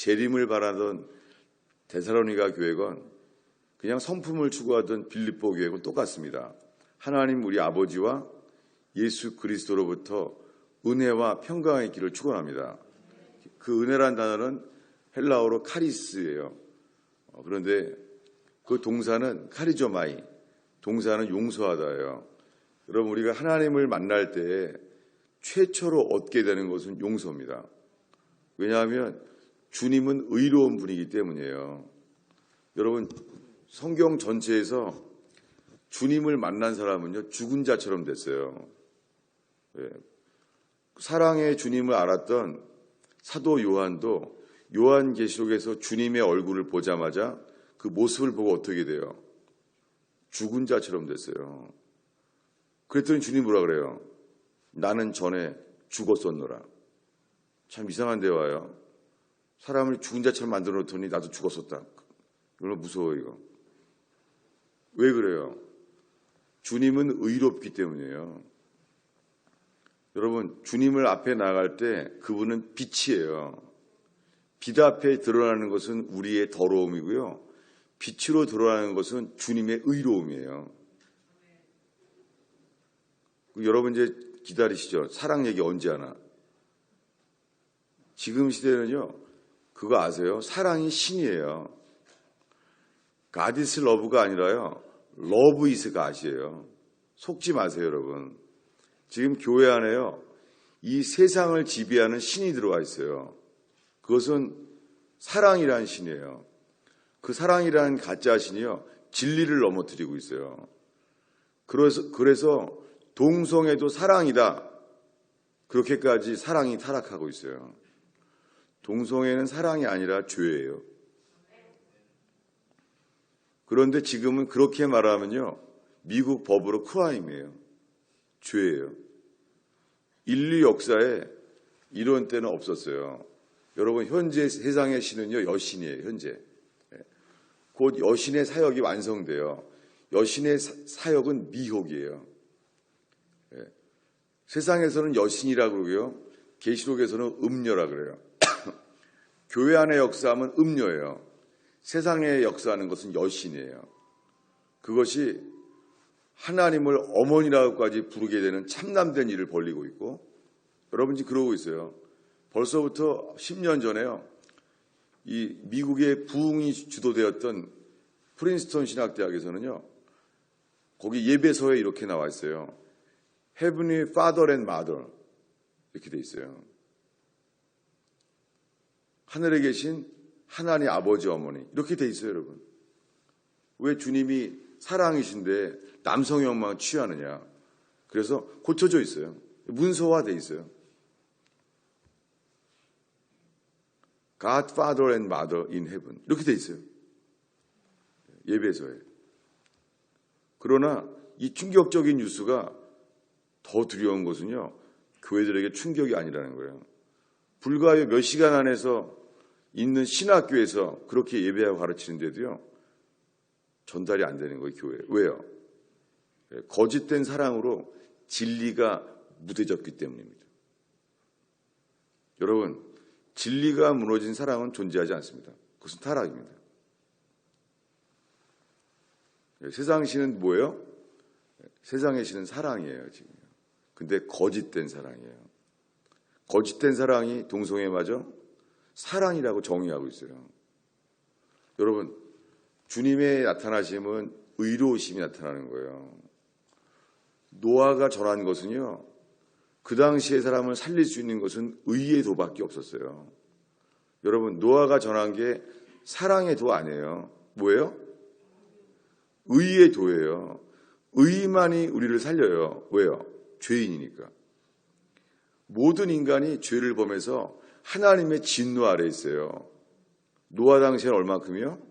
재림을 바라던 데살로니가 교회건 그냥 성품을 추구하던 빌립보 교회건 똑같습니다. 하나님 우리 아버지와 예수 그리스도로부터 은혜와 평강의 길을 축원합니다. 그 은혜란 단어는 헬라어로 카리스예요. 그런데 그 동사는 카리조마이, 동사는 용서하다예요. 여러분, 우리가 하나님을 만날 때 최초로 얻게 되는 것은 용서입니다. 왜냐하면 주님은 의로운 분이기 때문이에요. 여러분, 성경 전체에서 주님을 만난 사람은요, 죽은 자처럼 됐어요. 사랑의 주님을 알았던 사도 요한도 요한계시록에서 주님의 얼굴을 보자마자 그 모습을 보고 어떻게 돼요? 죽은 자처럼 됐어요. 그랬더니 주님 뭐라 그래요? 나는 전에 죽었었노라. 참 이상한 대화예요. 사람을 죽은 자처럼 만들어 놓더니 나도 죽었었다. 얼마나 무서워 이거. 왜 그래요? 주님은 의롭기 때문이에요. 여러분, 주님을 앞에 나갈 때 그분은 빛이에요. 빛 앞에 드러나는 것은 우리의 더러움이고요. 빛으로 드러나는 것은 주님의 의로움이에요. 여러분 이제 기다리시죠. 사랑 얘기 언제 하나? 지금 시대는요. 그거 아세요? 사랑이 신이에요. God is love가 아니라요. Love is God이에요. 속지 마세요, 여러분. 지금 교회 안에요. 이 세상을 지배하는 신이 들어와 있어요. 그것은 사랑이라는 신이에요. 그 사랑이라는 가짜 신이요. 진리를 넘어뜨리고 있어요. 그래서 동성애도 사랑이다. 그렇게까지 사랑이 타락하고 있어요. 동성애는 사랑이 아니라 죄예요. 그런데 지금은 그렇게 말하면요. 미국 법으로 크라임이에요. 죄예요. 인류 역사에 이런 때는 없었어요. 여러분, 현재 세상의 신은요, 여신이에요, 현재. 곧 여신의 사역이 완성돼요. 여신의 사역은 미혹이에요. 세상에서는 여신이라고 그러고요. 계시록에서는 음녀라 그래요. 교회 안의 역사하면 음녀예요. 세상에 역사하는 것은 여신이에요. 그것이 하나님을 어머니라고까지 부르게 되는 참남된 일을 벌이고 있고, 여러분 지금 그러고 있어요. 벌써부터 10년 전에요. 이 미국의 부흥이 주도되었던 프린스턴 신학대학에서는요. 거기 예배서에 이렇게 나와 있어요. Heavenly Father and Mother 이렇게 돼 있어요. 하늘에 계신 하나님 아버지 어머니 이렇게 돼 있어요, 여러분. 왜 주님이 사랑이신데 남성형만 취하느냐? 그래서 고쳐져 있어요. 문서화돼 있어요. God, Father and Mother in Heaven 이렇게 돼 있어요. 예배서에. 그러나 이 충격적인 뉴스가 더 두려운 것은요. 교회들에게 충격이 아니라는 거예요. 불과의 몇 시간 안에서 있는 신학교에서 그렇게 예배하고 가르치는데도요. 전달이 안 되는 거예요, 교회에. 왜요? 거짓된 사랑으로 진리가 무뎌졌기 때문입니다. 여러분, 진리가 무너진 사랑은 존재하지 않습니다. 그것은 타락입니다. 세상 신은 뭐예요? 세상의 신은 사랑이에요, 지금. 근데 거짓된 사랑이에요. 거짓된 사랑이 동성애마저 사랑이라고 정의하고 있어요. 여러분, 주님의 나타나심은 의로우심이 나타나는 거예요. 노아가 전한 것은요. 그 당시의 사람을 살릴 수 있는 것은 의의 도밖에 없었어요. 여러분, 노아가 전한 게 사랑의 도 아니에요. 뭐예요? 의의 도예요. 의만이 우리를 살려요. 왜요? 죄인이니까. 모든 인간이 죄를 범해서 하나님의 진노 아래 있어요. 노아 당시에는 얼마큼이요?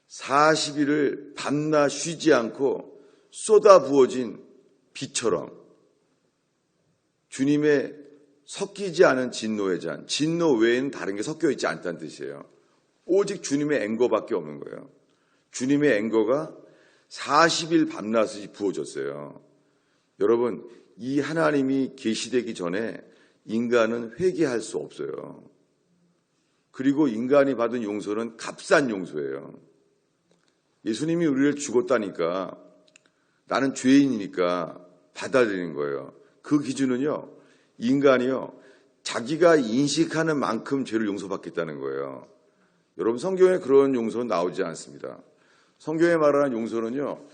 40일을 밤낮 쉬지 않고 쏟아 부어진 비처럼 주님의 섞이지 않은 진노의 잔, 진노 외에는 다른 게 섞여 있지 않다는 뜻이에요. 오직 주님의 앵거밖에 없는 거예요. 주님의 앵거가 40일 밤낮이 부어졌어요. 여러분, 이 하나님이 계시되기 전에 인간은 회개할 수 없어요. 그리고 인간이 받은 용서는 값싼 용서예요. 예수님이 우리를 죽었다니까 나는 죄인이니까 받아들이는 거예요. 그 기준은요, 인간이요, 자기가 인식하는 만큼 죄를 용서받겠다는 거예요. 여러분, 성경에 그런 용서는 나오지 않습니다. 성경에 말하는 용서는요,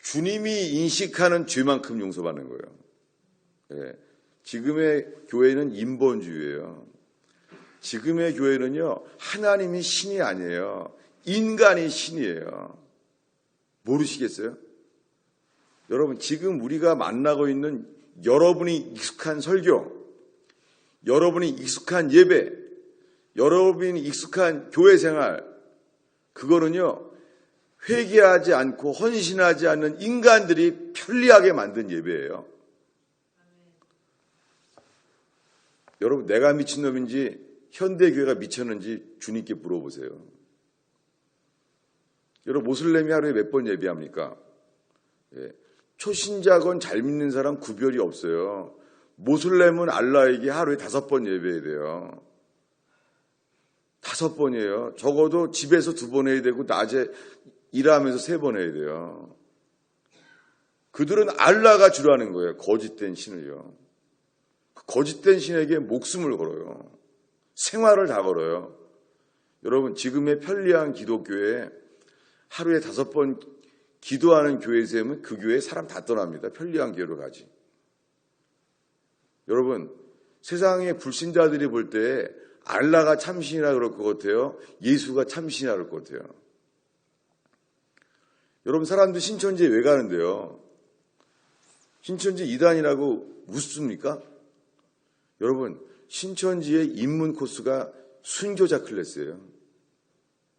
주님이 인식하는 죄만큼 용서받는 거예요. 예, 지금의 교회는 인본주의예요. 지금의 교회는요, 하나님이 신이 아니에요. 인간이 신이에요. 모르시겠어요? 여러분, 지금 우리가 만나고 있는 여러분이 익숙한 설교, 여러분이 익숙한 예배, 여러분이 익숙한 교회 생활, 그거는요, 회개하지 않고 헌신하지 않는 인간들이 편리하게 만든 예배예요. 여러분, 내가 미친놈인지 현대교회가 미쳤는지 주님께 물어보세요. 여러분, 모슬렘이 하루에 몇 번 예배합니까? 예. 초신자건 잘 믿는 사람 구별이 없어요. 모슬렘은 알라에게 하루에 5번 예배해야 돼요. 5번이에요. 적어도 집에서 2번 해야 되고 낮에 일하면서 3번 해야 돼요. 그들은 알라가 주라는 거예요. 거짓된 신을요. 거짓된 신에게 목숨을 걸어요. 생활을 다 걸어요. 여러분, 지금의 편리한 기독교에 하루에 5번 기도하는 교회 세우면 그 교회 사람 다 떠납니다. 편리한 교회로 가지. 여러분, 세상의 불신자들이 볼 때 알라가 참신이라 그럴 것 같아요. 예수가 참신이라 그럴 것 같아요. 여러분, 사람들 신천지에 왜 가는데요? 신천지 이단이라고 묻습니까? 여러분, 신천지의 입문 코스가 순교자 클래스예요.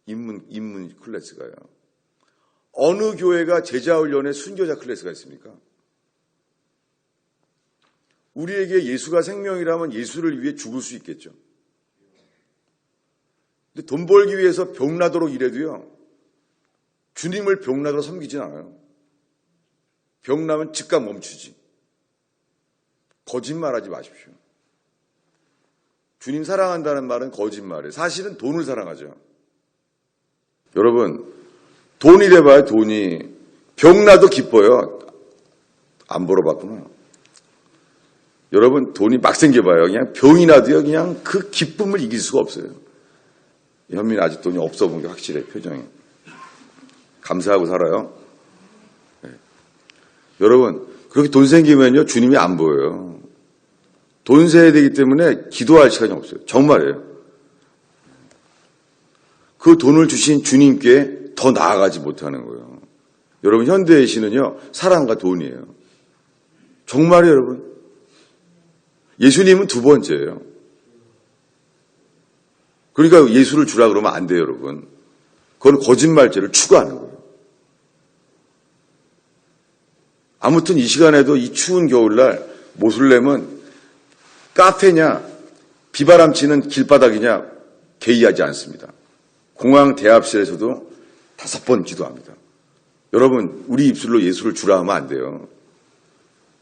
입문 클래스가요. 어느 교회가 제자훈련에 순교자 클래스가 있습니까? 우리에게 예수가 생명이라면 예수를 위해 죽을 수 있겠죠. 근데 돈 벌기 위해서 병나도록 일해도요, 주님을 병나도록 섬기진 않아요. 병나면 즉각 멈추지. 거짓말하지 마십시오. 주님 사랑한다는 말은 거짓말이에요. 사실은 돈을 사랑하죠. 여러분, 돈이 돼봐요. 돈이. 병나도 기뻐요. 안 벌어봤구나. 여러분, 돈이 막 생겨봐요. 그냥 병이 나도요, 그냥 그 기쁨을 이길 수가 없어요. 현민이 아직 돈이 없어 본 게 확실해, 표정이. 감사하고 살아요. 네. 여러분, 그렇게 돈 생기면요, 주님이 안 보여요. 돈 세야 되기 때문에 기도할 시간이 없어요. 정말이에요. 그 돈을 주신 주님께 더 나아가지 못하는 거예요. 여러분, 현대의 신은요, 사랑과 돈이에요. 정말이에요, 여러분. 예수님은 2번째예요. 그러니까 예수를 주라 그러면 안 돼요, 여러분. 그건 거짓말죄를 추구하는 거예요. 아무튼 이 시간에도 이 추운 겨울날 모슬렘은 카페냐 비바람치는 길바닥이냐 개의하지 않습니다. 공항 대합실에서도 5번 기도합니다. 여러분, 우리 입술로 예수를 주라 하면 안 돼요.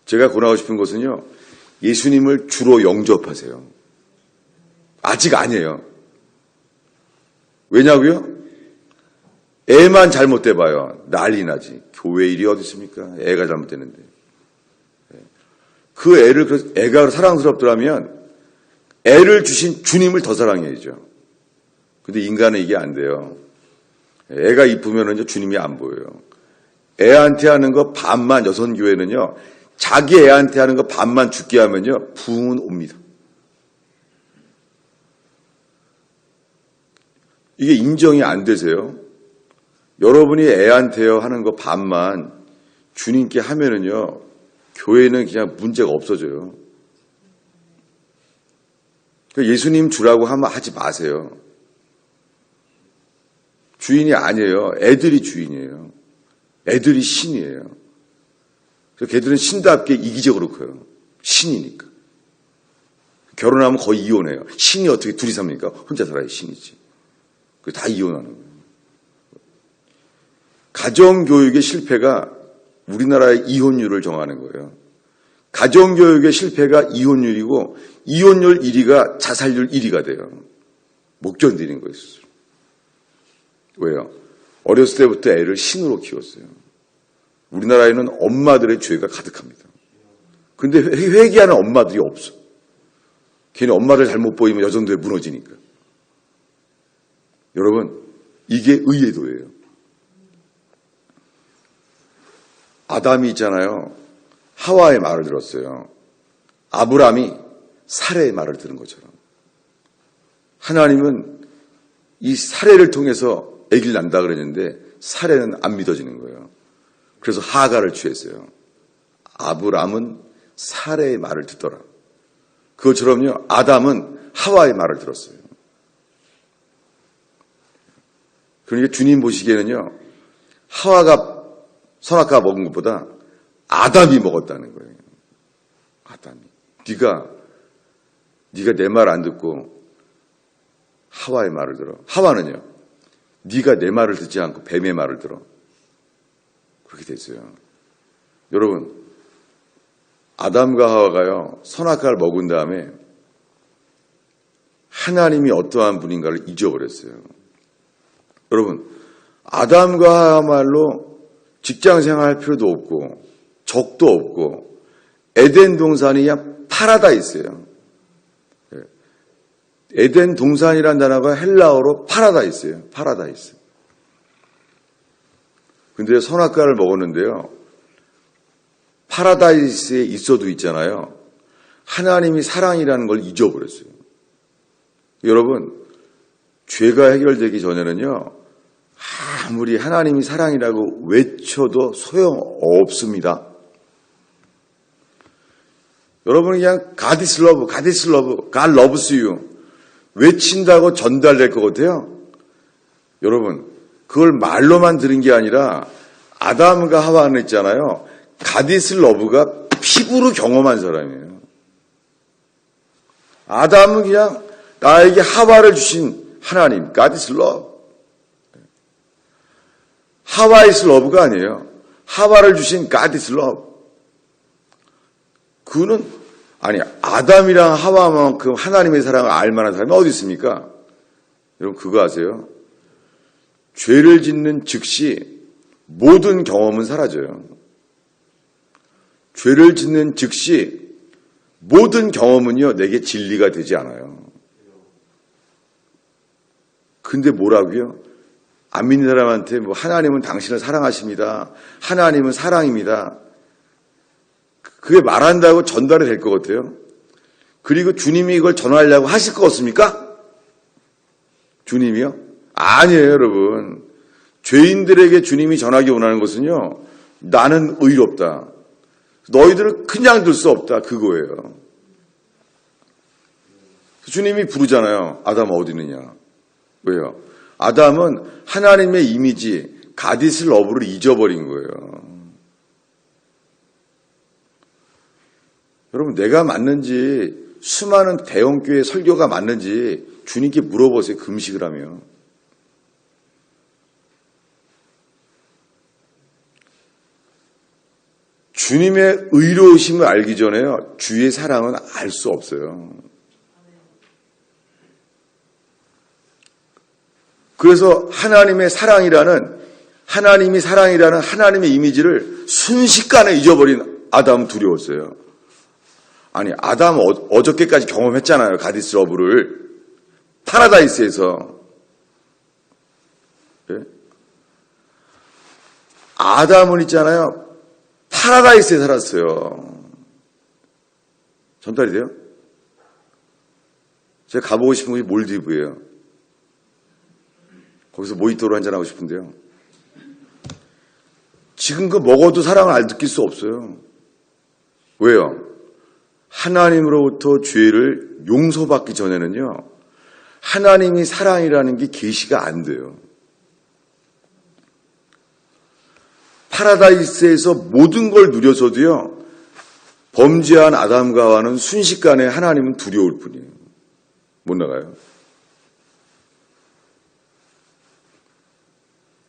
제가 권하고 싶은 것은요, 예수님을 주로 영접하세요. 아직 아니에요. 왜냐고요? 애만 잘못돼봐요. 난리 나지. 교회 일이 어디 있습니까? 애가 잘못됐는데. 그 애가 사랑스럽더라면 애를 주신 주님을 더 사랑해야죠. 근데 인간은 이게 안 돼요. 애가 이쁘면 이제 주님이 안 보여요. 애한테 하는 거 반만, 여선교회는요, 자기 애한테 하는 거 반만 죽게 하면요, 부흥은 옵니다. 이게 인정이 안 되세요? 여러분이 애한테요 하는 거 반만 주님께 하면은요, 교회는 그냥 문제가 없어져요. 예수님 주라고 하면 하지 마세요. 주인이 아니에요. 애들이 주인이에요. 애들이 신이에요. 그래서 걔들은 신답게 이기적으로 커요. 신이니까. 결혼하면 거의 이혼해요. 신이 어떻게 둘이 삽니까? 혼자 살아야 신이지. 다 이혼하는 거예요. 가정교육의 실패가 우리나라의 이혼율을 정하는 거예요. 가정교육의 실패가 이혼율이고 이혼율 1위가 자살률 1위가 돼요. 못 견디는 거예요, 스스로. 왜요? 어렸을 때부터 애를 신으로 키웠어요. 우리나라에는 엄마들의 죄가 가득합니다. 근데 회개하는 엄마들이 없어. 괜히 엄마를 잘못 보이면 여전도에 무너지니까. 여러분, 이게 의외도예요. 아담이 있잖아요. 하와의 말을 들었어요. 아브람이 사레의 말을 들은 것처럼. 하나님은 이 사레를 통해서 아기를 낳는다 그랬는데 사레는 안 믿어지는 거예요. 그래서 하가를 취했어요. 아브람은 사레의 말을 듣더라. 그것처럼요, 아담은 하와의 말을 들었어요. 그러니까 주님 보시기에는요, 하와가 선악과 먹은 것보다 아담이 먹었다는 거예요. 아담이. 네가 내 말 안 듣고 하와의 말을 들어. 하와는요, 네가 내 말을 듣지 않고 뱀의 말을 들어. 그렇게 됐어요. 여러분, 아담과 하와가요, 선악과를 먹은 다음에 하나님이 어떠한 분인가를 잊어버렸어요. 여러분, 아담과 하와말로 직장 생활할 필요도 없고 적도 없고 에덴 동산이 그냥 파라다이스예요. 에덴 동산이라는 단어가 헬라어로 파라다이스예요. 파라다이스. 근데 선악과를 먹었는데요, 파라다이스에 있어도 있잖아요, 하나님이 사랑이라는 걸 잊어버렸어요. 여러분, 죄가 해결되기 전에는요, 아무리 하나님이 사랑이라고 외쳐도 소용없습니다. 여러분은 그냥 God is love, God is love, God loves you 외친다고 전달될 것 같아요. 여러분, 그걸 말로만 들은 게 아니라 아담과 하와는 있잖아요, God is love가 피부로 경험한 사람이에요. 아담은 그냥 나에게 하와를 주신 하나님, God is love. 하와 is love가 아니에요. 하와를 주신 God is love. 그는 아니, 아담이랑 하와만큼 하나님의 사랑을 알 만한 사람이 어디 있습니까? 여러분, 그거 아세요? 죄를 짓는 즉시 모든 경험은 사라져요. 죄를 짓는 즉시 모든 경험은요, 내게 진리가 되지 않아요. 근데 뭐라고요? 안 믿는 사람한테 뭐 하나님은 당신을 사랑하십니다. 하나님은 사랑입니다. 그게 말한다고 전달이 될 것 같아요. 그리고 주님이 이걸 전하려고 하실 것 같습니까? 주님이요? 아니에요, 여러분. 죄인들에게 주님이 전하기 원하는 것은요, 나는 의롭다. 너희들을 그냥 둘 수 없다. 그거예요. 주님이 부르잖아요. 아담 어디 있느냐? 왜요? 아담은 하나님의 이미지, 가디스 러브를 잊어버린 거예요. 여러분, 내가 맞는지, 수많은 대형교회 설교가 맞는지 주님께 물어보세요. 금식을 하며. 주님의 의로우심을 알기 전에요, 주의 사랑은 알 수 없어요. 그래서 하나님이 사랑이라는 하나님의 이미지를 순식간에 잊어버린 아담은 두려웠어요. 아니, 아담은 어저께까지 경험했잖아요. 가디스 러브를. 파라다이스에서. 예? 아담은 있잖아요. 파라다이스에 살았어요. 전달이 돼요? 제가 가보고 싶은 곳이 몰디브예요. 거기서 모히또로 한잔하고 싶은데요. 지금 그 먹어도 사랑을 느낄 수 없어요. 왜요? 하나님으로부터 죄를 용서받기 전에는요, 하나님이 사랑이라는 게 계시가 안 돼요. 파라다이스에서 모든 걸 누려서도요, 범죄한 아담과 하와는 순식간에 하나님은 두려울 뿐이에요. 못 나가요.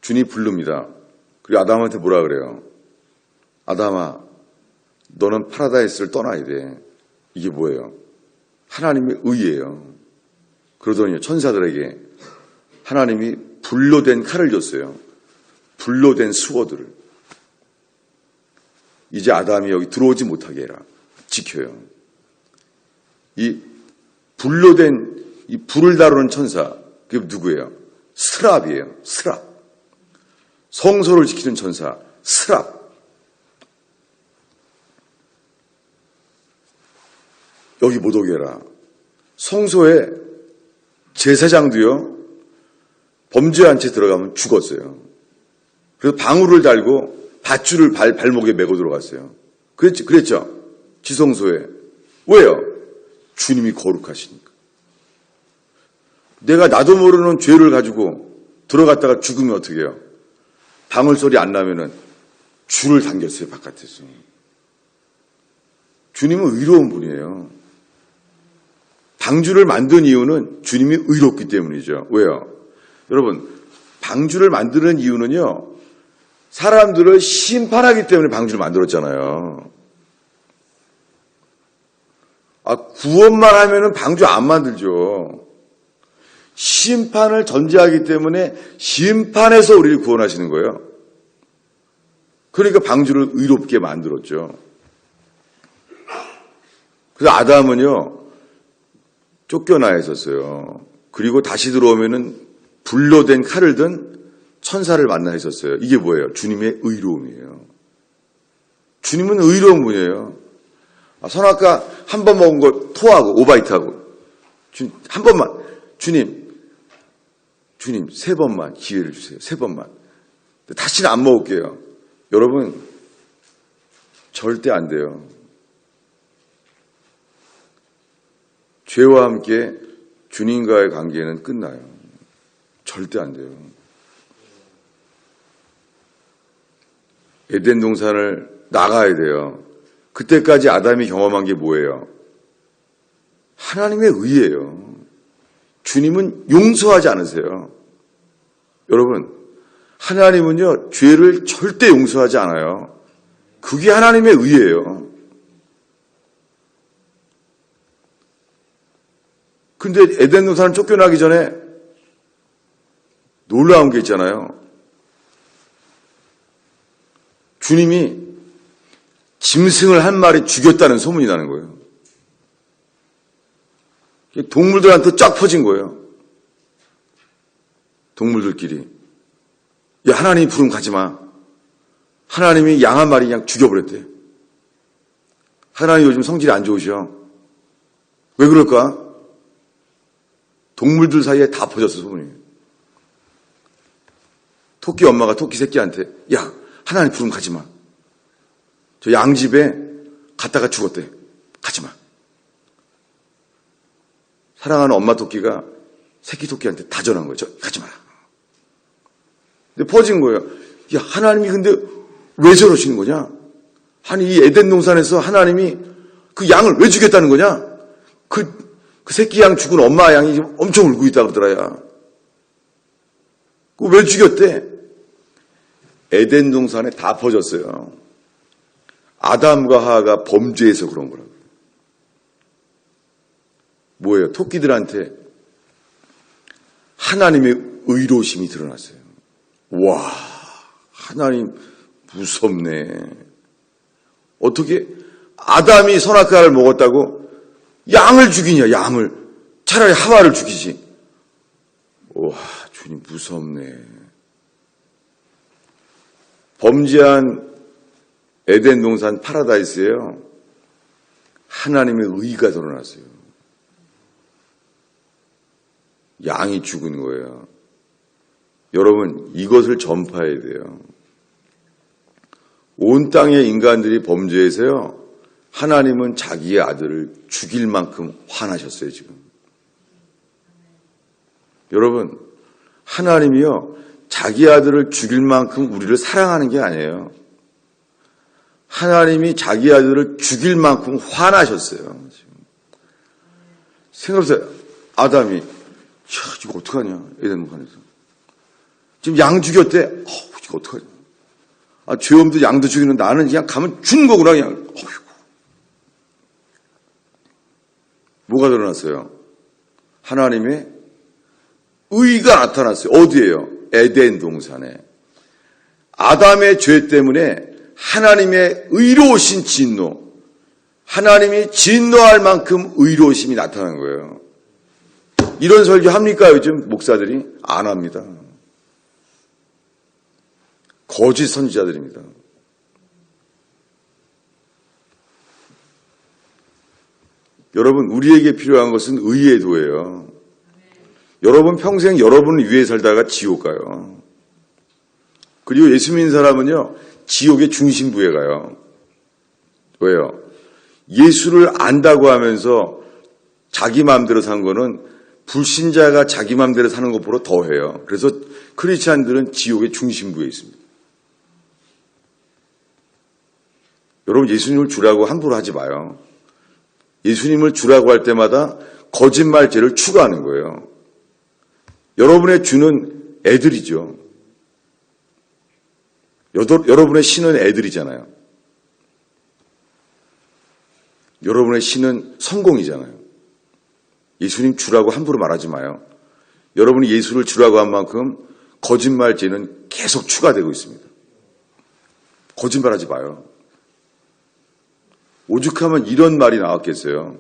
주님 부릅니다. 그리고 아담한테 뭐라 그래요? 아담아, 너는 파라다이스를 떠나야 돼. 이게 뭐예요? 하나님의 의예요. 그러더니 천사들에게 하나님이 불로 된 칼을 줬어요. 불로 된 수어들을. 이제 아담이 여기 들어오지 못하게 해라. 지켜요. 이 불로 된 이 불을 다루는 천사, 그게 누구예요? 스랍이에요. 스랍. 성소를 지키는 천사, 스랍. 여기 못 오게 해라. 성소에 제사장도요, 범죄한 채 들어가면 죽었어요. 그래서 방울을 달고 밧줄을 발목에 메고 들어갔어요. 그랬죠? 지성소에. 왜요? 주님이 거룩하시니까. 내가 나도 모르는 죄를 가지고 들어갔다가 죽으면 어떻게 해요? 방울 소리 안 나면은 줄을 당겼어요, 바깥에서. 주님은 의로운 분이에요. 방주를 만든 이유는 주님이 의롭기 때문이죠. 왜요? 여러분, 방주를 만드는 이유는요, 사람들을 심판하기 때문에 방주를 만들었잖아요. 구원만 하면은 방주 안 만들죠. 심판을 전제하기 때문에 심판에서 우리를 구원하시는 거예요. 그러니까 방주를 의롭게 만들었죠. 그래서 아담은요, 쫓겨나 있었어요. 그리고 다시 들어오면은 불로 된 칼을 든 천사를 만나 있었어요. 이게 뭐예요? 주님의 의로움이에요. 주님은 의로운 분이에요. 선악과 한 번 먹은 거 토하고 오바이트하고 한 번만 주님 3번만 기회를 주세요. 3번만. 다시는 안 먹을게요. 여러분 절대 안 돼요. 죄와 함께 주님과의 관계는 끝나요. 절대 안 돼요. 에덴 동산을 나가야 돼요. 그때까지 아담이 경험한 게 뭐예요? 하나님의 의예요. 주님은 용서하지 않으세요. 여러분, 하나님은요, 죄를 절대 용서하지 않아요. 그게 하나님의 의예요. 근데 에덴 동산을 쫓겨나기 전에 놀라운 게 있잖아요. 주님이 짐승을 한 마리 죽였다는 소문이 나는 거예요. 동물들한테 쫙 퍼진 거예요. 동물들끼리. 야, 하나님이 부르면 가지 마. 하나님이 양 한 마리 그냥 죽여버렸대. 하나님 요즘 성질이 안 좋으셔. 왜 그럴까? 동물들 사이에 다 퍼졌어, 소문이. 토끼 엄마가 토끼 새끼한테, 야, 하나님 부르면 가지 마. 저 양집에 갔다가 죽었대. 가지 마. 사랑하는 엄마 토끼가 새끼 토끼한테 다 전한 거예요. 가지 마라. 근데 퍼진 거예요. 야, 하나님이 근데 왜 저러시는 거냐? 아니, 이 에덴 동산에서 하나님이 그 양을 왜 죽였다는 거냐? 그 새끼 양 죽은 엄마 양이 엄청 울고 있다 그러더라야. 왜 죽였대? 에덴 동산에 다 퍼졌어요. 아담과 하하가 범죄해서 그런 거라고. 뭐예요? 토끼들한테 하나님의 의로심이 드러났어요. 와, 하나님 무섭네. 어떻게 아담이 선악과를 먹었다고 양을 죽이냐, 양을. 차라리 하와를 죽이지. 와, 주님 무섭네. 범죄한 에덴 동산 파라다이스에요. 하나님의 의가 드러났어요. 양이 죽은 거예요. 여러분, 이것을 전파해야 돼요. 온 땅의 인간들이 범죄해서요, 하나님은 자기의 아들을 죽일 만큼 화나셨어요, 지금. 여러분, 하나님이요, 자기 아들을 죽일 만큼 우리를 사랑하는 게 아니에요. 하나님이 자기 아들을 죽일 만큼 화나셨어요. 지금. 생각해보세요. 아담이, 이거 어떡하냐, 에덴 동산에서. 지금 양 죽였대. 이거 어떡하냐. 죄 없는 양도 죽이는 나는 그냥 가면 준 거구나, 그냥. 뭐가 드러났어요? 하나님의 의가 나타났어요. 어디예요? 에덴 동산에. 아담의 죄 때문에 하나님의 의로우신 진노, 하나님이 진노할 만큼 의로우심이 나타난 거예요. 이런 설교 합니까? 요즘 목사들이? 안 합니다. 거짓 선지자들입니다. 여러분, 우리에게 필요한 것은 의의 도예요. 여러분 평생 여러분을 위해 살다가 지옥 가요. 그리고 예수 믿는 사람은요, 지옥의 중심부에 가요. 왜요? 예수를 안다고 하면서 자기 마음대로 산 거는 불신자가 자기 마음대로 사는 것보다 더해요. 그래서 크리스찬들은 지옥의 중심부에 있습니다. 여러분, 예수님을 주라고 함부로 하지 마요. 예수님을 주라고 할 때마다 거짓말죄를 추가하는 거예요. 여러분의 주는 애들이죠. 여러분의 신은 애들이잖아요. 여러분의 신은 성공이잖아요. 예수님 주라고 함부로 말하지 마요. 여러분이 예수를 주라고 한 만큼 거짓말죄는 계속 추가되고 있습니다. 거짓말하지 마요. 오죽하면 이런 말이 나왔겠어요.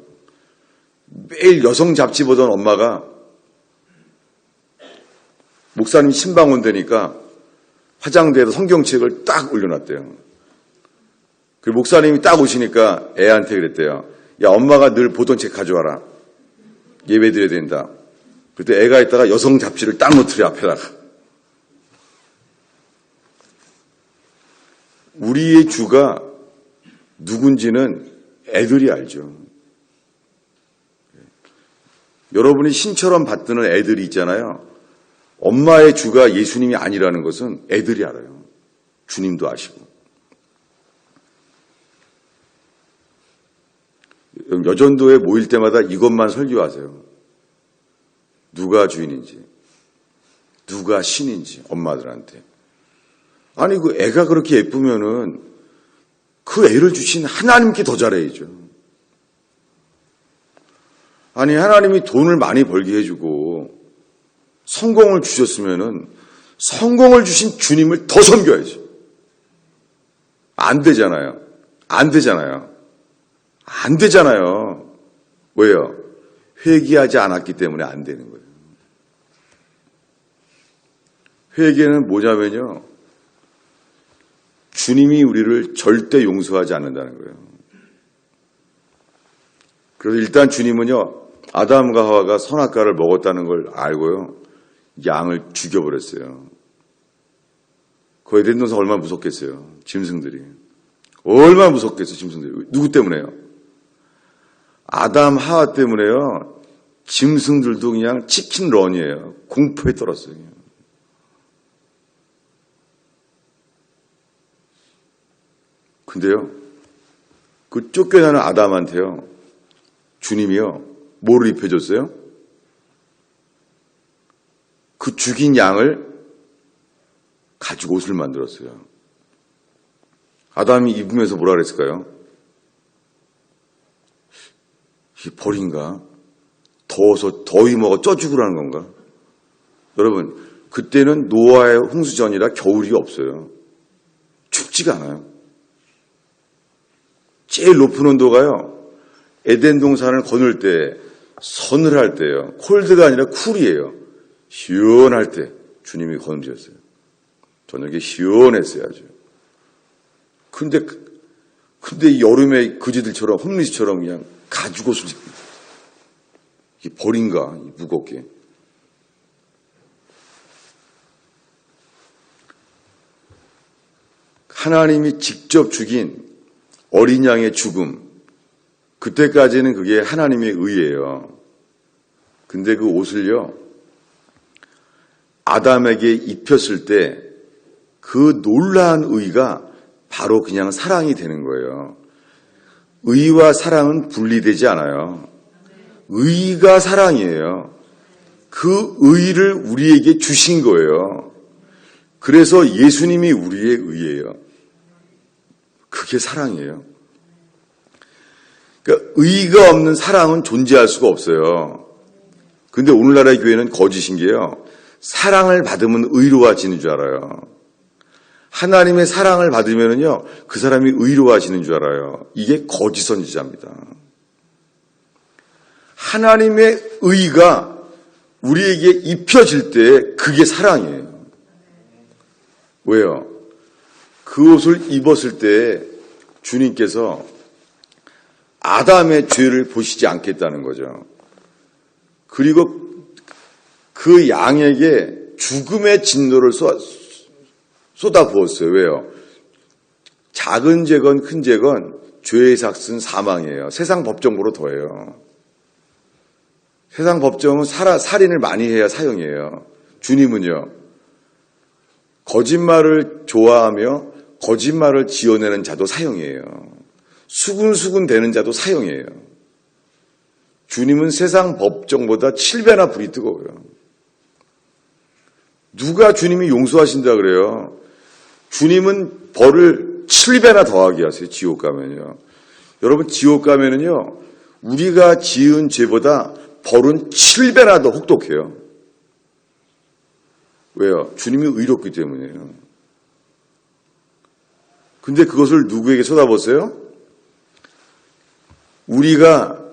매일 여성 잡지 보던 엄마가 목사님 신방 온다니까 화장대에다 성경책을 딱 올려놨대요. 그리고 목사님이 딱 오시니까 애한테 그랬대요. 야, 엄마가 늘 보던 책 가져와라. 예배 드려야 된다. 그때 애가 있다가 여성 잡지를 딱 놓더래, 앞에다가. 우리의 주가 누군지는 애들이 알죠. 여러분이 신처럼 받드는 애들이 있잖아요. 엄마의 주가 예수님이 아니라는 것은 애들이 알아요. 주님도 아시고. 여전도에 모일 때마다 이것만 설교하세요. 누가 주인인지, 누가 신인지, 엄마들한테. 아니, 그 애가 그렇게 예쁘면은 그 애를 주신 하나님께 더 잘해야죠. 아니, 하나님이 돈을 많이 벌게 해주고 성공을 주셨으면은 성공을 주신 주님을 더 섬겨야죠. 안 되잖아요. 안 되잖아요. 안 되잖아요. 왜요? 회개하지 않았기 때문에 안 되는 거예요. 회개는 뭐냐면요, 주님이 우리를 절대 용서하지 않는다는 거예요. 그래서 일단 주님은요, 아담과 하와가 선악과를 먹었다는 걸 알고요, 양을 죽여버렸어요. 그 에덴 동산 얼마나 무섭겠어요. 짐승들이. 얼마나 무섭겠어요. 짐승들이. 누구 때문에요? 아담 하와 때문에요. 짐승들도 그냥 치킨 런이에요. 공포에 떨었어요. 근데요, 그 쫓겨나는 아담한테요, 주님이요, 뭐를 입혀줬어요? 그 죽인 양을 가지고 옷을 만들었어요. 아담이 입으면서 뭐라 그랬을까요? 이 벌인가? 더워서 더위 먹어 쪄 죽으라는 건가? 여러분, 그때는 노아의 홍수전이라 겨울이 없어요. 춥지가 않아요. 제일 높은 온도가요, 에덴 동산을 거닐 때, 서늘할 때예요. 콜드가 아니라 쿨이에요. 시원할 때 주님이 건드렸어요. 저녁에 시원했어요, 아주. 근데 여름에 그지들처럼, 홈리스처럼 그냥 가죽 옷을 입고, 이게 벌인가, 무겁게. 하나님이 직접 죽인 어린 양의 죽음, 그때까지는 그게 하나님의 의예요. 근데 그 옷을요, 아담에게 입혔을 때 그 놀라운 의가 바로 그냥 사랑이 되는 거예요. 의와 사랑은 분리되지 않아요. 의가 사랑이에요. 그 의를 우리에게 주신 거예요. 그래서 예수님이 우리의 의예요. 그게 사랑이에요. 그러니까 의가 없는 사랑은 존재할 수가 없어요. 근데 오늘날의 교회는 거짓인 게요. 사랑을 받으면 의로워지는 줄 알아요. 하나님의 사랑을 받으면은요, 그 사람이 의로워지는 줄 알아요. 이게 거짓 선지자입니다. 하나님의 의가 우리에게 입혀질 때 그게 사랑이에요. 왜요? 그 옷을 입었을 때 주님께서 아담의 죄를 보시지 않겠다는 거죠. 그리고 그 양에게 죽음의 진노를 쏟아부었어요. 왜요? 작은 죄건 큰 죄건 죄의 삭은 사망이에요. 세상 법정보로 더해요. 세상 법정은 살인을 많이 해야 사형이에요. 주님은요, 거짓말을 좋아하며 거짓말을 지어내는 자도 사형이에요. 수군수군 되는 자도 사형이에요. 주님은 세상 법정보다 7배나 불이 뜨거워요. 누가 주님이 용서하신다 그래요? 주님은 벌을 7배나 더하게 하세요. 지옥 가면요. 여러분, 지옥 가면은요, 우리가 지은 죄보다 벌은 7배나 더 혹독해요. 왜요? 주님이 의롭기 때문이에요. 근데 그것을 누구에게 쏟아부었어요? 우리가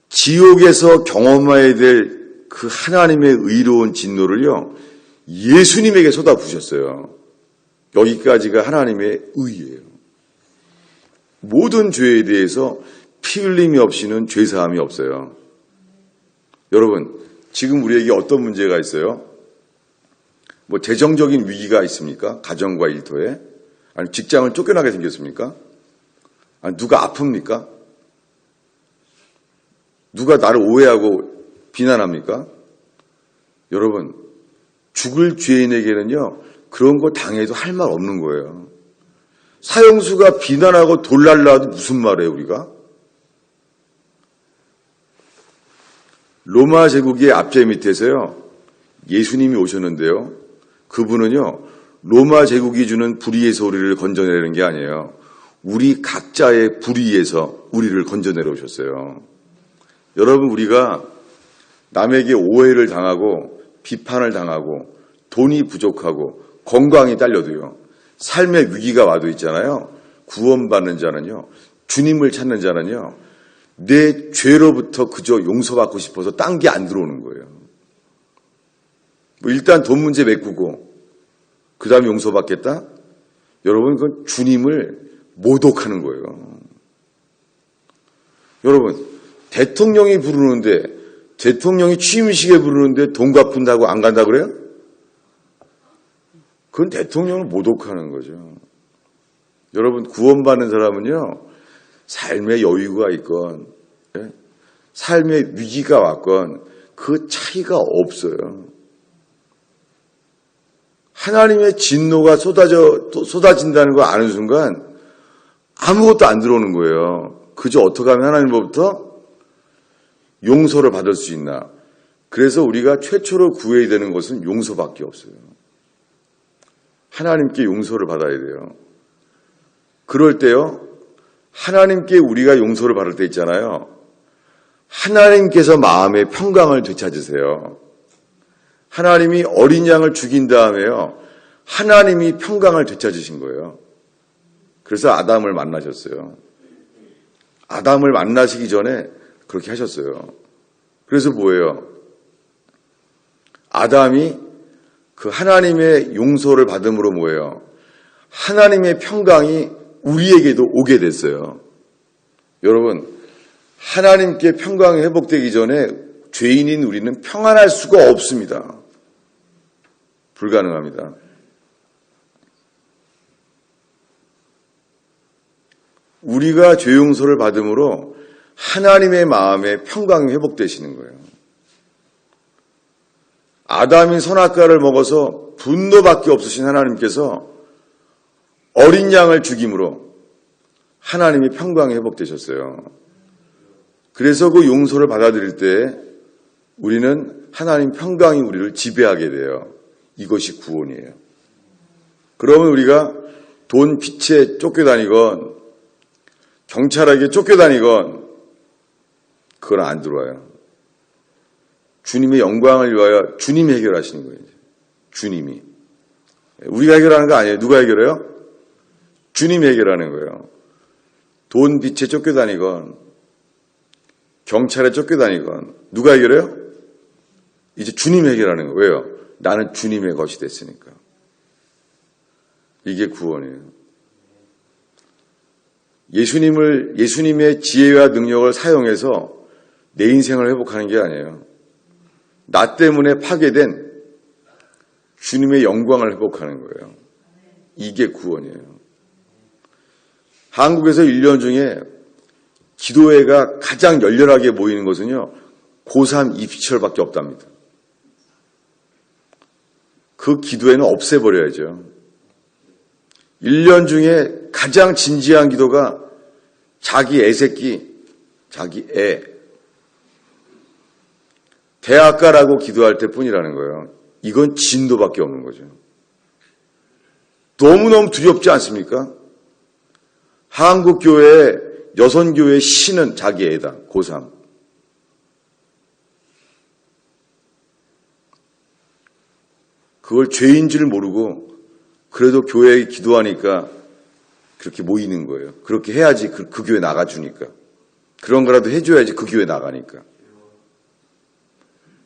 지옥에서 경험해야 될 그 하나님의 의로운 진노를요, 예수님에게 쏟아부으셨어요. 여기까지가 하나님의 의예요. 모든 죄에 대해서 피 흘림이 없이는 죄사함이 없어요. 여러분, 지금 우리에게 어떤 문제가 있어요? 뭐 재정적인 위기가 있습니까? 가정과 일터에? 아니 직장을 쫓겨나게 생겼습니까? 아니 누가 아픕니까? 누가 나를 오해하고 비난합니까? 여러분, 죽을 죄인에게는요, 그런 거 당해도 할 말 없는 거예요. 사형수가 비난하고 돌날라도 무슨 말이에요, 우리가? 로마 제국의 앞제 밑에서요, 예수님이 오셨는데요, 그분은요, 로마 제국이 주는 불의에서 우리를 건져내는 게 아니에요. 우리 각자의 불의에서 우리를 건져내려 오셨어요. 여러분, 우리가 남에게 오해를 당하고 비판을 당하고 돈이 부족하고 건강이 딸려도요, 삶의 위기가 와도 있잖아요. 구원받는 자는요, 주님을 찾는 자는요, 내 죄로부터 그저 용서받고 싶어서 딴 게 안 들어오는 거예요. 뭐 일단 돈 문제 메꾸고 그 다음에 용서받겠다? 여러분, 그건 주님을 모독하는 거예요. 여러분, 대통령이 부르는데, 대통령이 취임식에 부르는데 돈 갚는다고 안 간다 그래요? 그건 대통령을 모독하는 거죠. 여러분, 구원받는 사람은요, 삶의 여유가 있건, 삶의 위기가 왔건, 그 차이가 없어요. 하나님의 진노가 쏟아진다는 걸 아는 순간 아무것도 안 들어오는 거예요. 그저 어떻게 하면 하나님으로부터 용서를 받을 수 있나. 그래서 우리가 최초로 구해야 되는 것은 용서밖에 없어요. 하나님께 용서를 받아야 돼요. 그럴 때요, 하나님께 우리가 용서를 받을 때 있잖아요. 하나님께서 마음의 평강을 되찾으세요. 하나님이 어린 양을 죽인 다음에요, 하나님이 평강을 되찾으신 거예요. 그래서 아담을 만나셨어요. 아담을 만나시기 전에 그렇게 하셨어요. 그래서 뭐예요? 아담이 그 하나님의 용서를 받음으로 뭐예요? 하나님의 평강이 우리에게도 오게 됐어요. 여러분, 하나님께 평강이 회복되기 전에 죄인인 우리는 평안할 수가 없습니다. 불가능합니다. 우리가 죄 용서를 받음으로 하나님의 마음에 평강이 회복되시는 거예요. 아담이 선악과를 먹어서 분노밖에 없으신 하나님께서 어린 양을 죽임으로 하나님이 평강이 회복되셨어요. 그래서 그 용서를 받아들일 때 우리는 하나님 평강이 우리를 지배하게 돼요. 이것이 구원이에요. 그러면 우리가 돈 빚에 쫓겨다니건 경찰에게 쫓겨다니건 그건 안 들어와요. 주님의 영광을 위하여 주님이 해결하시는 거예요. 주님이. 우리가 해결하는 거 아니에요. 누가 해결해요? 주님이 해결하는 거예요. 돈 빚에 쫓겨다니건 경찰에 쫓겨다니건 누가 해결해요? 이제 주님이 해결하는 거예요. 왜요? 나는 주님의 것이 됐으니까. 이게 구원이에요. 예수님의 지혜와 능력을 사용해서 내 인생을 회복하는 게 아니에요. 나 때문에 파괴된 주님의 영광을 회복하는 거예요. 이게 구원이에요. 한국에서 1년 중에 기도회가 가장 열렬하게 모이는 것은요, 고3 입시철밖에 없답니다. 그 기도회는 없애버려야죠. 1년 중에 가장 진지한 기도가 자기 애새끼, 자기 애, 대학 가라고 기도할 때뿐이라는 거예요. 이건 진도밖에 없는 거죠. 너무너무 두렵지 않습니까? 한국교회, 여선교회 신은 자기 애다. 고3. 그걸 죄인 줄 모르고 그래도 교회에 기도하니까 그렇게 모이는 거예요. 그렇게 해야지 그 교회 나가주니까. 그런 거라도 해줘야지 그 교회 나가니까.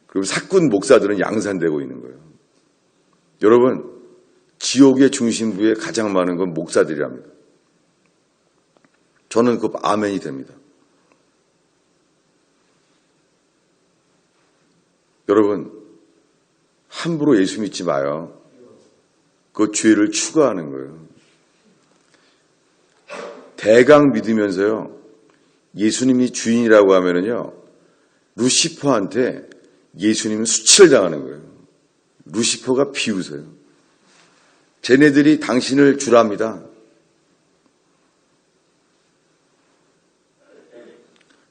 그리고 사꾼 목사들은 양산되고 있는 거예요. 여러분, 지옥의 중심부에 가장 많은 건 목사들이랍니다. 저는 그 아멘이 됩니다. 여러분, 함부로 예수 믿지 마요. 그 죄를 추가하는 거예요. 대강 믿으면서요, 예수님이 주인이라고 하면은요, 루시퍼한테 예수님은 수치를 당하는 거예요. 루시퍼가 비웃어요. 쟤네들이 당신을 주랍니다.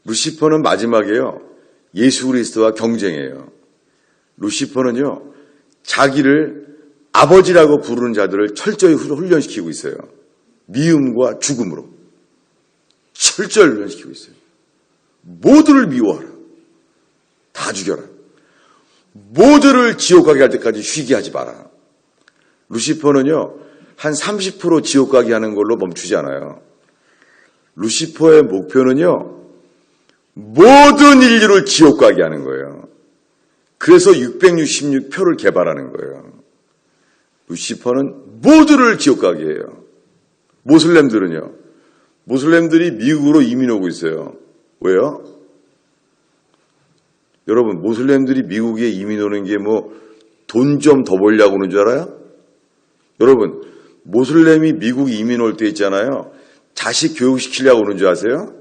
루시퍼는 마지막에요, 예수 그리스도와 경쟁해요. 루시퍼는요, 자기를 아버지라고 부르는 자들을 철저히 훈련시키고 있어요. 미움과 죽음으로. 철저히 훈련시키고 있어요. 모두를 미워하라. 다 죽여라. 모두를 지옥 가게 할 때까지 쉬게 하지 마라. 루시퍼는요, 한 30% 지옥 가게 하는 걸로 멈추지 않아요. 루시퍼의 목표는요, 모든 인류를 지옥 가게 하는 거예요. 그래서 666표를 개발하는 거예요. 루시퍼는 모두를 지옥 가게 해요. 모슬렘들은요, 모슬렘들이 미국으로 이민 오고 있어요. 왜요? 여러분, 모슬렘들이 미국에 이민 오는 게 뭐 돈 좀 더 벌려고 오는 줄 알아요? 여러분, 모슬렘이 미국 이민 올 때 있잖아요. 자식 교육시키려고 오는 줄 아세요?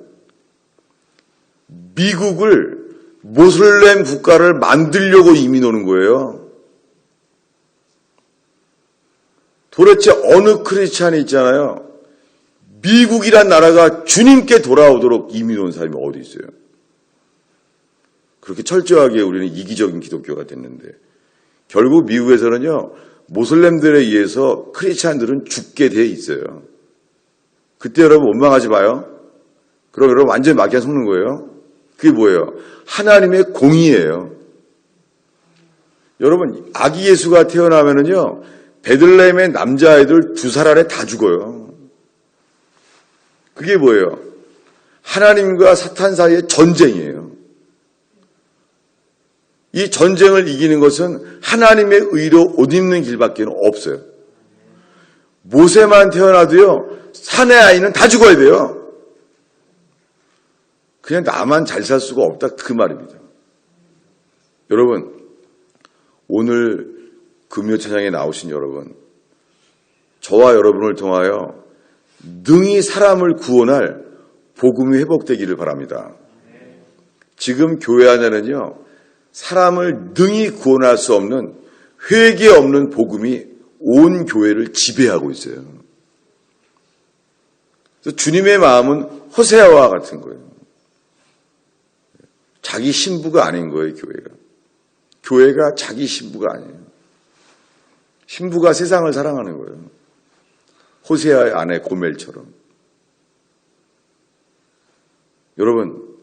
미국을 모슬렘 국가를 만들려고 이민 오는 거예요. 도대체 어느 크리스찬이 있잖아요. 미국이란 나라가 주님께 돌아오도록 이민 온 사람이 어디 있어요? 그렇게 철저하게 우리는 이기적인 기독교가 됐는데, 결국 미국에서는요, 모슬렘들에 의해서 크리스찬들은 죽게 돼 있어요. 그때 여러분 원망하지 마요. 그럼 여러분 완전히 마귀가 속는 거예요. 그게 뭐예요? 하나님의 공의예요. 여러분, 아기 예수가 태어나면은요, 베들레헴의 남자아이들 2살 안에 다 죽어요. 그게 뭐예요? 하나님과 사탄 사이의 전쟁이에요. 이 전쟁을 이기는 것은 하나님의 의로 옷 입는 길밖에 없어요. 모세만 태어나도요, 산의 아이는 다 죽어야 돼요. 그냥 나만 잘 살 수가 없다, 그 말입니다. 여러분, 오늘 금요찬양에 나오신 여러분, 저와 여러분을 통하여 능히 사람을 구원할 복음이 회복되기를 바랍니다. 지금 교회 안에는요, 사람을 능히 구원할 수 없는, 회개 없는 복음이 온 교회를 지배하고 있어요. 그래서 주님의 마음은 호세아와 같은 거예요. 자기 신부가 아닌 거예요, 교회가. 교회가 자기 신부가 아니에요. 신부가 세상을 사랑하는 거예요. 호세아의 아내 고멜처럼. 여러분,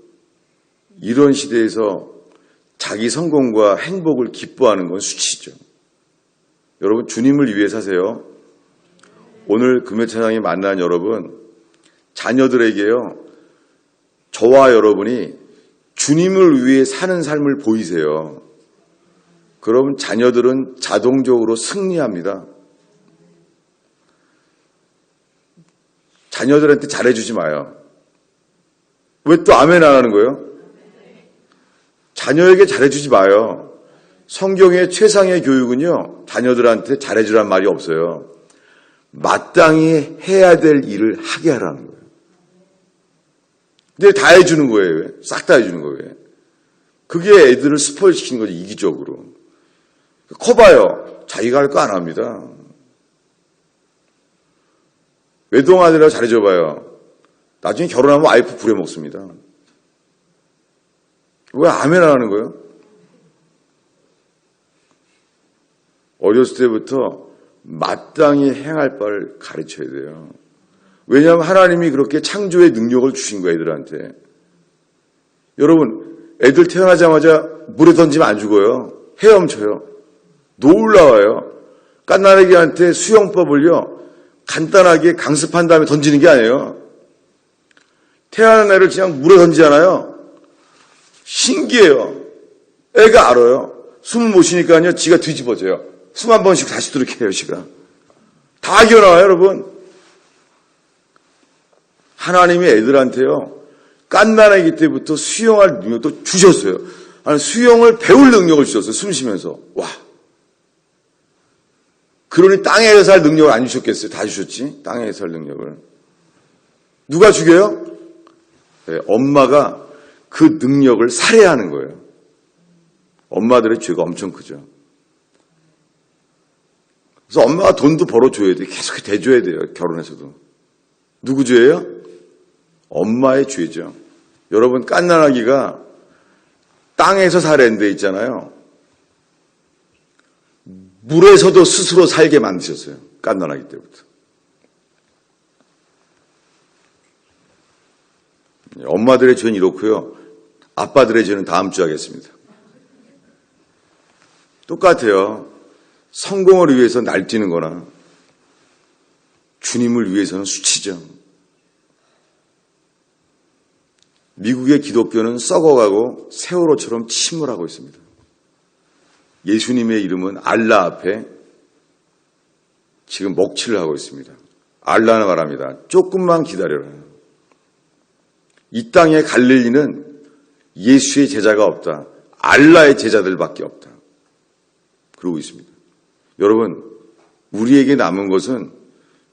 이런 시대에서 자기 성공과 행복을 기뻐하는 건 수치죠. 여러분, 주님을 위해 사세요. 오늘 금요찬양에 만난 여러분, 자녀들에게요, 저와 여러분이 주님을 위해 사는 삶을 보이세요. 그럼 자녀들은 자동적으로 승리합니다. 자녀들한테 잘해주지 마요. 왜 또 아멘 안 하는 거예요? 자녀에게 잘해주지 마요. 성경의 최상의 교육은요, 자녀들한테 잘해주란 말이 없어요. 마땅히 해야 될 일을 하게 하라는 거예요. 근데 다 해주는 거예요. 왜? 싹 다 해주는 거예요. 그게 애들을 스포일시키는 거죠, 이기적으로. 커봐요. 자기가 할 거 안 합니다. 외동아들이라 잘해줘봐요. 나중에 결혼하면 와이프 부려먹습니다. 왜 아멘 안 하는 거예요? 어렸을 때부터 마땅히 행할 바를 가르쳐야 돼요. 왜냐하면 하나님이 그렇게 창조의 능력을 주신 거예요, 애들한테. 여러분, 애들 태어나자마자 물에 던지면 안 죽어요. 헤엄쳐요. 놀라워요. 깐나라기한테 수영법을요, 간단하게 강습한 다음에 던지는 게 아니에요. 태어난 애를 그냥 물에 던지잖아요. 신기해요. 애가 알아요. 숨을 못 쉬니까요, 지가 뒤집어져요. 숨 한 번씩 다시 들이켜요, 지가. 다 기어나와요, 여러분. 하나님이 애들한테요, 깐나라기 때부터 수영할 능력도 주셨어요. 아니, 수영을 배울 능력을 주셨어요, 숨 쉬면서. 와. 그러니 땅에서 살 능력을 안 주셨겠어요? 다 주셨지? 땅에서 살 능력을. 누가 죽여요? 네, 엄마가 그 능력을 살해하는 거예요. 엄마들의 죄가 엄청 크죠. 그래서 엄마가 돈도 벌어줘야 돼요. 계속 대줘야 돼요. 결혼해서도. 누구 죄예요? 엄마의 죄죠. 여러분, 깐나라기가 땅에서 살아야 돼 있잖아요. 물에서도 스스로 살게 만드셨어요. 깐나라기 때부터. 엄마들의 죄는 이렇고요. 아빠들의 죄는 다음 주에 하겠습니다. 똑같아요. 성공을 위해서 날뛰는 거나 주님을 위해서는 수치죠. 미국의 기독교는 썩어가고 세월호처럼 침몰하고 있습니다. 예수님의 이름은 알라 앞에 지금 먹칠을 하고 있습니다. 알라는 말합니다. 조금만 기다려라. 이 땅에 갈릴리는 예수의 제자가 없다. 알라의 제자들밖에 없다. 그러고 있습니다. 여러분, 우리에게 남은 것은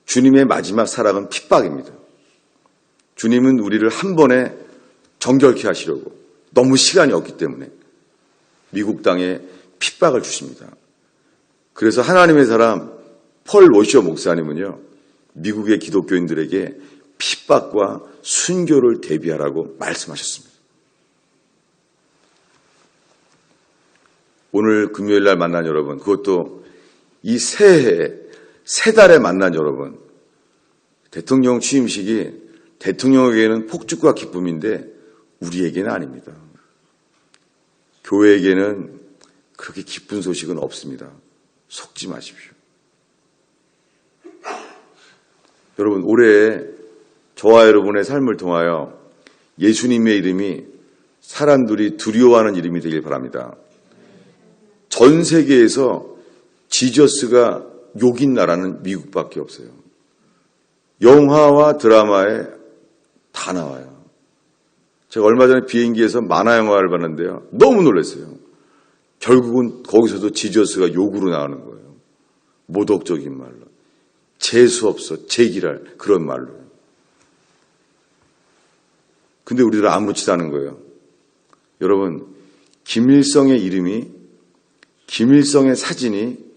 주님의 마지막 사랑은 핍박입니다. 주님은 우리를 한 번에 정결케 하시려고 너무 시간이 없기 때문에 미국 땅에 핍박을 주십니다. 그래서 하나님의 사람 펄 워셔 목사님은요, 미국의 기독교인들에게 핍박과 순교를 대비하라고 말씀하셨습니다. 오늘 금요일 날 만난 여러분, 그것도 이 새해, 세 달에 만난 여러분, 대통령 취임식이 대통령에게는 폭죽과 기쁨인데 우리에게는 아닙니다. 교회에게는 그렇게 기쁜 소식은 없습니다. 속지 마십시오. 여러분, 올해 저와 여러분의 삶을 통하여 예수님의 이름이 사람들이 두려워하는 이름이 되길 바랍니다. 전 세계에서 지저스가 욕인 나라는 미국밖에 없어요. 영화와 드라마에 다 나와요. 제가 얼마 전에 비행기에서 만화 영화를 봤는데요. 너무 놀랐어요. 결국은 거기서도 지저스가 욕으로 나오는 거예요. 모독적인 말로. 재수없어, 재기랄 그런 말로. 근데 우리들은 아무렇지도 않은 거예요. 여러분, 김일성의 이름이, 김일성의 사진이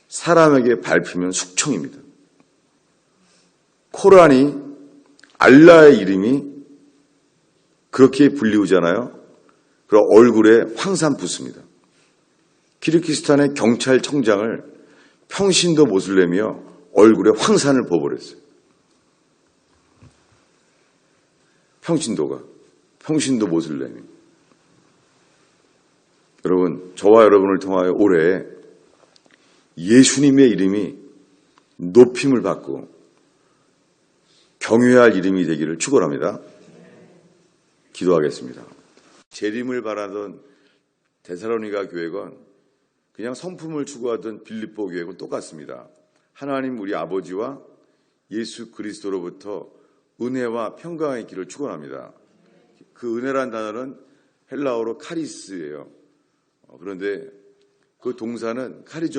사람에게 밟히면 숙청입니다. 코란이 알라의 이름이 그렇게 불리우잖아요. 그럼 얼굴에 황산 붓습니다. 키르기스탄의 경찰청장을 평신도 모슬렘이요, 얼굴에 황산을 부어버렸어요. 평신도 모슬렘이. 여러분, 저와 여러분을 통하여 올해 예수님의 이름이 높임을 받고 경외할 이름이 되기를 축원합니다. 기도하겠습니다. 재림을 바라던 데살로니가 교회건 그냥 성품을 추구하던 빌립보 교회건 똑같습니다. 하나님 우리 아버지와 예수 그리스도로부터 은혜와 평강의 길을 축원합니다. 그 은혜란 단어는 헬라어로 카리스예요. 그런데 그 동사는 카리존